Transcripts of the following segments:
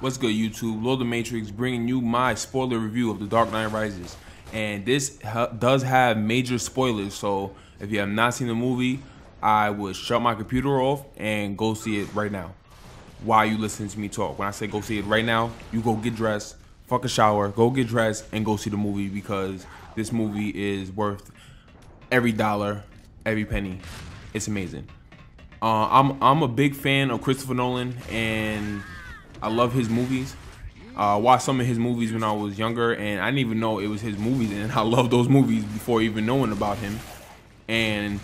What's good, YouTube? Lord the Matrix bringing you my spoiler review of The Dark Knight Rises. And this does have major spoilers, so if you have not seen the movie, I would shut my computer off and go see it right now while you listen to me talk. When I say go see it right now, you go get dressed, fuck a shower, go get dressed, and go see the movie because this movie is worth every dollar, every penny. It's amazing. I'm a big fan of Christopher Nolan, and I love his movies. I watched some of his movies when I was younger, and I didn't even know it was his movies, and I love those movies before even knowing about him. And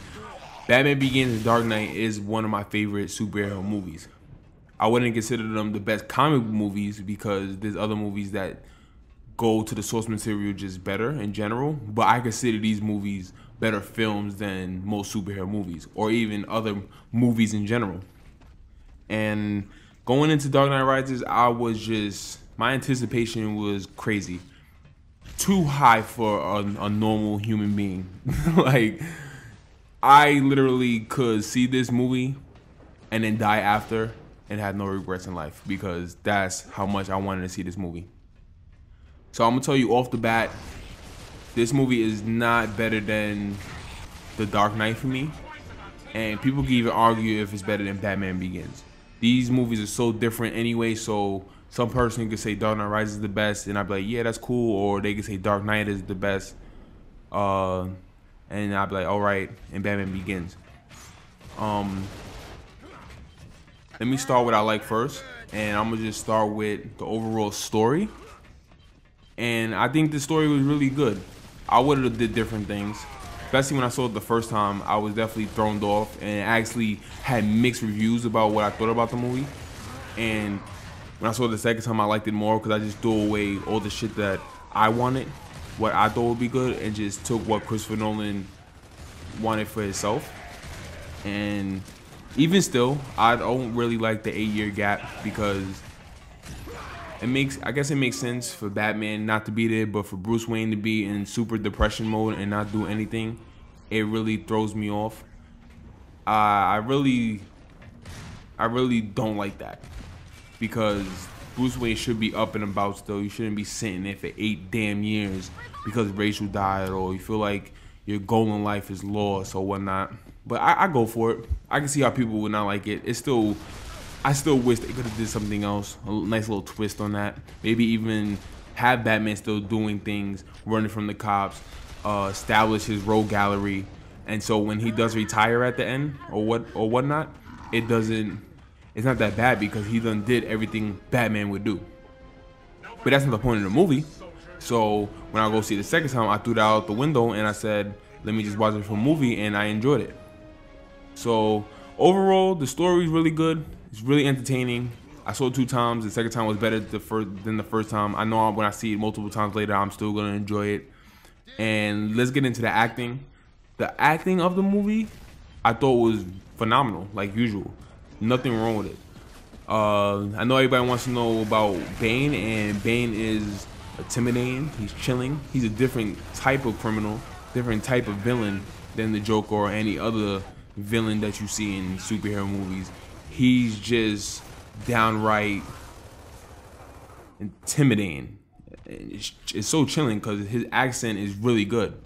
Batman Begins and Dark Knight is one of my favorite superhero movies. I wouldn't consider them the best comic movies because there's other movies that go to the source material just better in general, but I consider these movies better films than most superhero movies or even other movies in general. And going into Dark Knight Rises, my anticipation was crazy. Too high for a normal human being. Like, I literally could see this movie and then die after and have no regrets in life because that's how much I wanted to see this movie. So I'm gonna tell you off the bat, this movie is not better than The Dark Knight for me. And people can even argue if it's better than Batman Begins. These movies are so different anyway, so some person could say Dark Knight Rises is the best, and I'd be like, yeah, that's cool. Or they could say Dark Knight is the best, and I'd be like, all right, and Batman Begins. Let me start with what I like first, and I'm gonna just start with the overall story. And I think the story was really good. I would have did different things. Especially when I saw it the first time, I was definitely thrown off and actually had mixed reviews about what I thought about the movie. And when I saw it the second time, I liked it more because I just threw away all the shit that I wanted, what I thought would be good, and just took what Christopher Nolan wanted for himself. And even still, I don't really like the 8-year gap because I guess it makes sense for Batman not to be there, but for Bruce Wayne to be in super depression mode and not do anything, it really throws me off. I really don't like that because Bruce Wayne should be up and about still. You shouldn't be sitting there for 8 damn years because Rachel died or you feel like your goal in life is lost or whatnot. But I go for it. I can see how people would not like it. I still wish they could have did something else, a nice little twist on that. Maybe even have Batman still doing things, running from the cops, establish his rogue gallery, and so when he does retire at the end or whatnot, it's not that bad because he done did everything Batman would do. But that's not the point of the movie. So when I go see it the second time, I threw that out the window and I said, let me just watch it for a movie, and I enjoyed it. So overall, the story is really good. It's really entertaining. I saw it 2 times. The second time was better than the first time. I know when I see it multiple times later, I'm still going to enjoy it. And let's get into the acting. The acting of the movie, I thought was phenomenal, like usual. Nothing wrong with it. I know everybody wants to know about Bane, and Bane is intimidating. He's chilling. He's a different type of criminal, different type of villain than the Joker or any other villain that you see in superhero movies. He's just downright intimidating. It's so chilling because his accent is really good.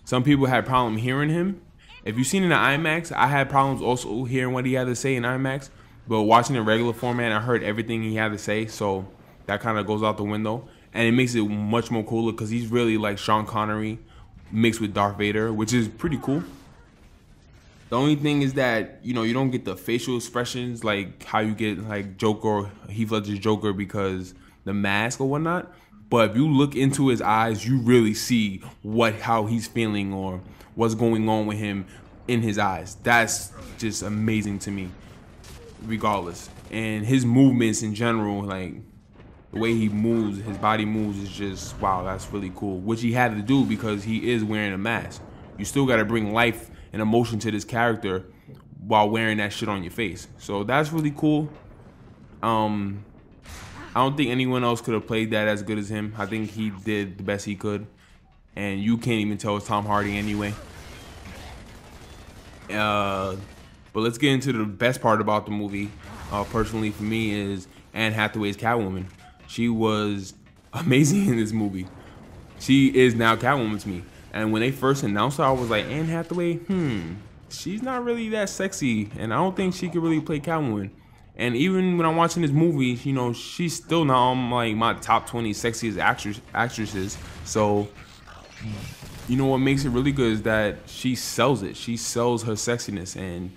Some people had problem hearing him. If you've seen it in the IMAX, I had problems also hearing what he had to say in IMAX. But watching in regular format, I heard everything he had to say. So that kind of goes out the window. And it makes it much more cooler because he's really like Sean Connery mixed with Darth Vader, which is pretty cool. The only thing is that, you don't get the facial expressions like how you get like Joker or Heath Ledger's Joker because the mask or whatnot. But if you look into his eyes, you really see how he's feeling or what's going on with him in his eyes. That's just amazing to me, regardless. And his movements in general, like the way he moves, his body moves is just, wow, that's really cool. Which he had to do because he is wearing a mask. You still got to bring life and emotion to this character while wearing that shit on your face. So that's really cool. I don't think anyone else could have played that as good as him. I think he did the best he could. And you can't even tell it's Tom Hardy anyway. But let's get into the best part about the movie. Personally for me is Anne Hathaway's Catwoman. She was amazing in this movie. She is now Catwoman to me. And when they first announced her, I was like, Anne Hathaway, she's not really that sexy, and I don't think she could really play Catwoman. And even when I'm watching this movie, you know, she's still not on like my top 20 sexiest actresses. So, you know what makes it really good is that she sells it. She sells her sexiness, and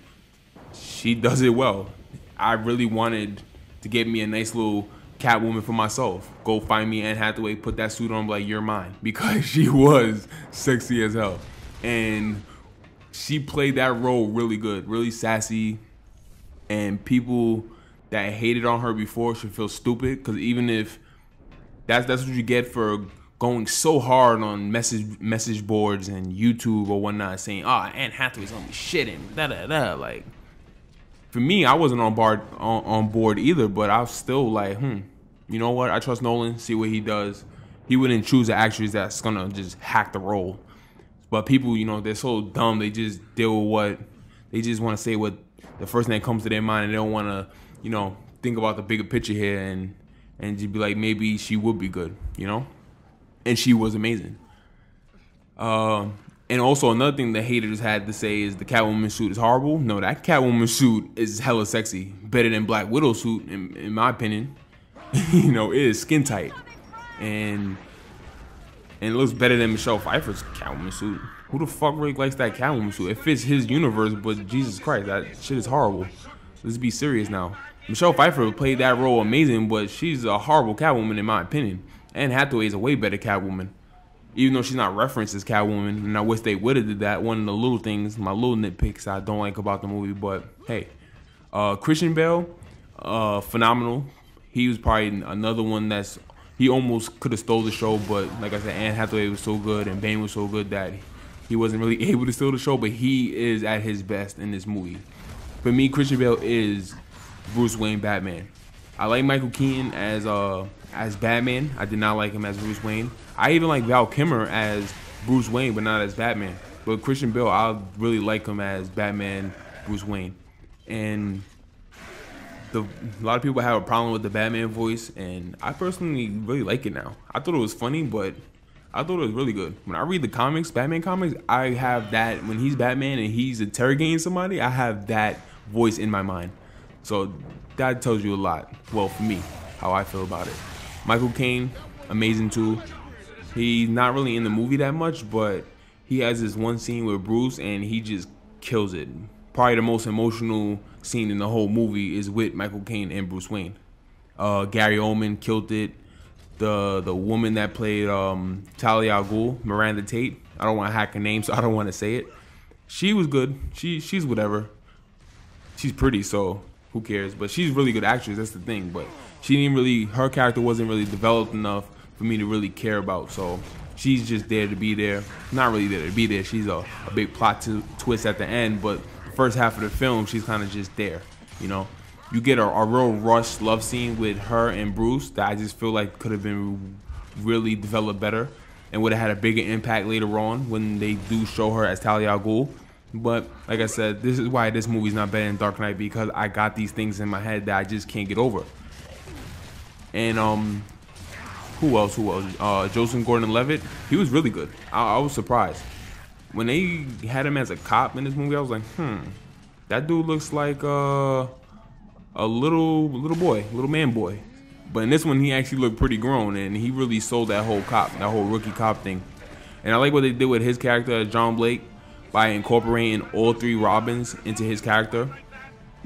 she does it well. I really wanted to get me a nice little Catwoman for myself. Go find me Anne Hathaway, put that suit on, like, you're mine, because she was sexy as hell. And she played that role really good, really sassy, and people that hated on her before should feel stupid, because even if that's what you get for going so hard on message boards and YouTube or whatnot, saying, Anne Hathaway's gonna be shitting, like, for me, I wasn't on board either, but I was still like, you know what? I trust Nolan, see what he does. He wouldn't choose an actress that's gonna just hack the role. But people, you know, they're so dumb, they just deal with what, they just wanna say what the first thing that comes to their mind, and they don't wanna, you know, think about the bigger picture here and just be like, maybe she would be good, you know? And she was amazing. And also another thing the haters had to say is the Catwoman suit is horrible. No, that Catwoman suit is hella sexy. Better than Black Widow's suit, in my opinion. You know, it is skin tight. And it looks better than Michelle Pfeiffer's Catwoman suit. Who the fuck really likes that Catwoman suit? It fits his universe, but Jesus Christ, that shit is horrible. Let's be serious now. Michelle Pfeiffer played that role amazing, but she's a horrible Catwoman in my opinion. Anne Hathaway is a way better Catwoman. Even though she's not referenced as Catwoman, and I wish they would have did that. One of the little things, my little nitpicks I don't like about the movie, but hey. Christian Bale, phenomenal. He was probably another one he almost could have stole the show, but like I said, Anne Hathaway was so good and Bane was so good that he wasn't really able to steal the show, but he is at his best in this movie. For me, Christian Bale is Bruce Wayne Batman. I like Michael Keaton as Batman. I did not like him as Bruce Wayne. I even like Val Kilmer as Bruce Wayne, but not as Batman. But Christian Bale, I really like him as Batman, Bruce Wayne. And a lot of people have a problem with the Batman voice, and I personally really like it now. I thought it was funny, but I thought it was really good. When I read the comics, Batman comics, I have that, when he's Batman and he's interrogating somebody, I have that voice in my mind. So that tells you a lot. Well, for me, how I feel about it. Michael Caine, amazing too. He's not really in the movie that much, but he has this one scene with Bruce and he just kills it. Probably the most emotional scene in the whole movie is with Michael Caine and Bruce Wayne. Gary Oldman killed it. The woman that played Talia al Ghul, Miranda Tate. I don't want to hack her name, so I don't want to say it. She was good. She's whatever. She's pretty, so who cares? But she's a really good actress. That's the thing. But her character wasn't really developed enough for me to really care about. So she's just there to be there. Not really there to be there. She's a big plot twist at the end, but the first half of the film, she's kind of just there, you know? You get a real rushed love scene with her and Bruce that I just feel like could have been really developed better and would have had a bigger impact later on when they do show her as Talia al Ghul. But like I said, this is why this movie's not better than Dark Knight, because I got these things in my head that I just can't get over. And who else? Joseph Gordon-Levitt. He was really good. I was surprised when they had him as a cop in this movie. I was like, that dude looks like a little man boy. But in this one, he actually looked pretty grown, and he really sold that whole rookie cop thing. And I like what they did with his character, John Blake, by incorporating all three Robins into his character,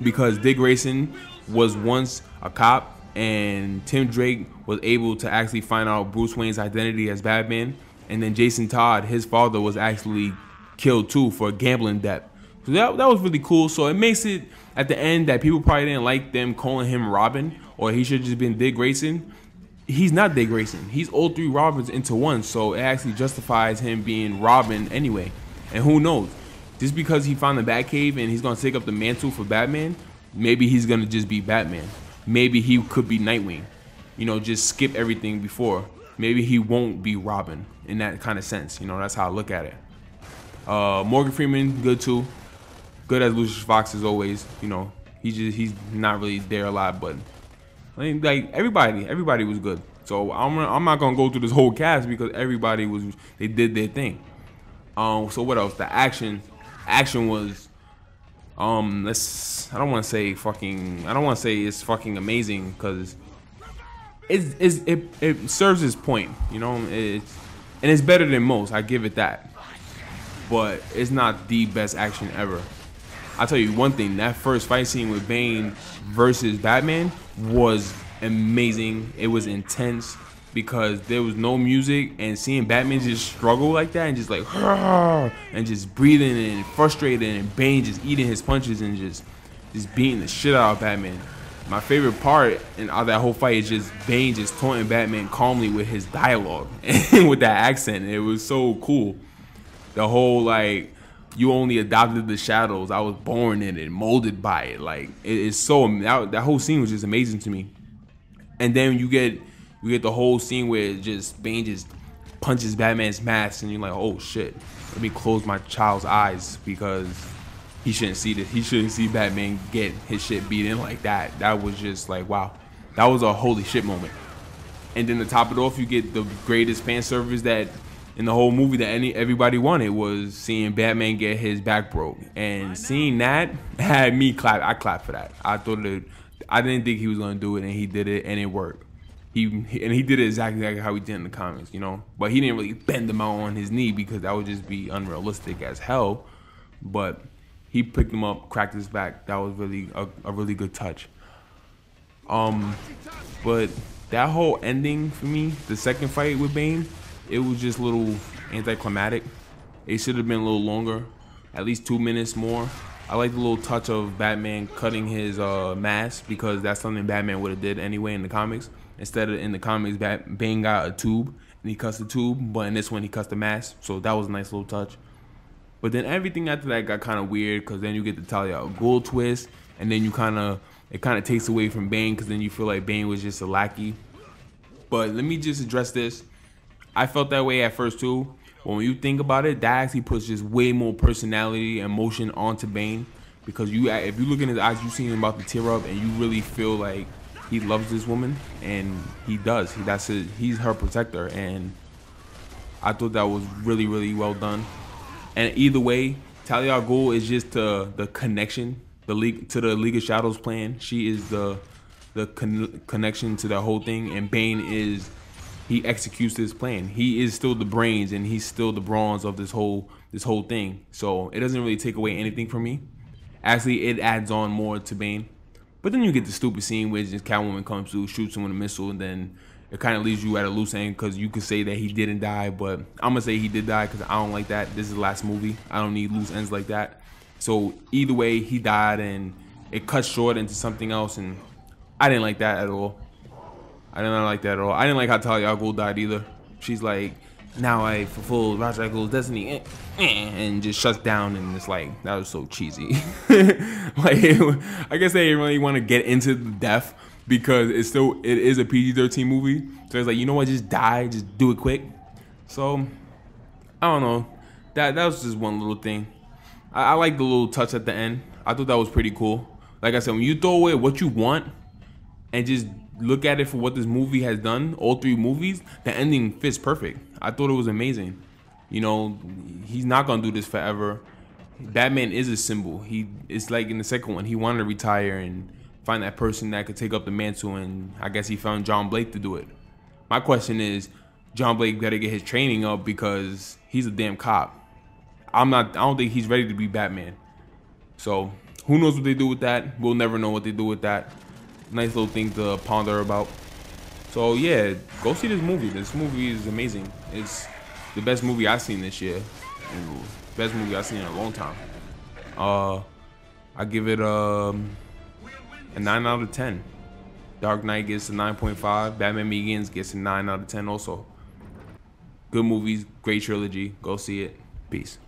because Dick Grayson was once a cop, and Tim Drake was able to actually find out Bruce Wayne's identity as Batman, and then Jason Todd, his father, was actually killed too for a gambling debt. So that was really cool. So it makes it at the end that people probably didn't like them calling him Robin, or he should have just been Dick Grayson. He's not Dick Grayson. He's all three Robins into one, so it actually justifies him being Robin anyway. And who knows? Just because he found the Batcave and he's gonna take up the mantle for Batman, maybe he's gonna just be Batman. Maybe he could be Nightwing. You know, just skip everything before. Maybe he won't be Robin in that kind of sense. You know, that's how I look at it. Morgan Freeman, good too. Good as Lucius Fox as always. You know, he's not really there a lot, but I mean, like everybody was good. So I'm not gonna go through this whole cast because they did their thing. So what else? The action was I don't want to say it's fucking amazing because it serves its point, you know. And it's better than most. I give it that, but it's not the best action ever. I'll tell you one thing: that first fight scene with Bane versus Batman was amazing. It was intense because there was no music, and seeing Batman just struggle like that and just like and just breathing and frustrated, and Bane just eating his punches and just beating the shit out of Batman. My favorite part of that whole fight is just Bane just taunting Batman calmly with his dialogue and with that accent. It was so cool. The whole like, you only adopted the shadows. I was born in it, molded by it. Like it's so that whole scene was just amazing to me. And then you get the whole scene where just Bane just punches Batman's mask, and you're like, oh shit, let me close my child's eyes because he shouldn't see this. He shouldn't see Batman get his shit beat in like that. That was just like, wow, that was a holy shit moment. And then to top it off, you get the greatest fan service that in the whole movie that everybody wanted, was seeing Batman get his back broke, and seeing that had me clap. I clapped for that. I didn't think he was gonna do it, and he did it, and it worked. He did it exactly like how he did in the comics, you know. But he didn't really bend him out on his knee because that would just be unrealistic as hell. But he picked him up, cracked his back. That was really a really good touch. But that whole ending for me, the second fight with Bane, it was just a little anticlimactic. It should have been a little longer, at least 2 minutes more. I like the little touch of Batman cutting his mask because that's something Batman would have did anyway in the comics. Instead of in the comics, Bane got a tube and he cuts the tube, but in this one he cuts the mask. So that was a nice little touch. But then everything after that got kind of weird because then you get the Talia al Ghul twist, and then it kind of takes away from Bane because then you feel like Bane was just a lackey. But let me just address this. I felt that way at first too. But when you think about it, that actually puts just way more personality and emotion onto Bane, because if you look in his eyes, you see him about to tear up, and you really feel like he loves this woman, and he does. He's her protector, and I thought that was really, really well done. And either way, Talia al Ghul is just the connection, to the League of Shadows plan. She is the connection to that whole thing, and Bane he executes this plan. He is still the brains, and he's still the bronze of this whole thing. So it doesn't really take away anything from me. Actually, it adds on more to Bane. But then you get the stupid scene where just Catwoman comes through, shoots him with a missile, and then it kind of leaves you at a loose end because you could say that he didn't die, but I'm gonna say he did die because I don't like that. This is the last movie. I don't need loose ends like that. So either way, he died, and it cut short into something else, and I didn't like that at all. I did not like that at all. I didn't like how Talia al Ghul died either. She's like, now I fulfill Ra's al Ghul's destiny, and just shuts down, and it's like, that was so cheesy. Like, I guess they didn't really want to get into the death because it is a PG-13 movie. So it's like, you know what, just die, just do it quick. So I don't know. That was just one little thing. I like the little touch at the end. I thought that was pretty cool. Like I said, when you throw away what you want and just look at it for what this movie has done, all three movies, the ending fits perfect. I thought it was amazing. You know, he's not gonna do this forever. Batman is a symbol. It's like in the second one, he wanted to retire and find that person that could take up the mantle, and I guess he found John Blake to do it. My question is, John Blake gotta get his training up because he's a damn cop. I don't think he's ready to be Batman. So who knows what they do with that? We'll never know what they do with that. Nice little thing to ponder about. So yeah, go see this movie. This movie is amazing. It's the best movie I've seen this year. Ooh, best movie I've seen in a long time. I give it a 9 out of 10. Dark Knight gets a 9.5. Batman Begins gets a 9 out of 10 also. Good movies, great trilogy. Go see it. Peace.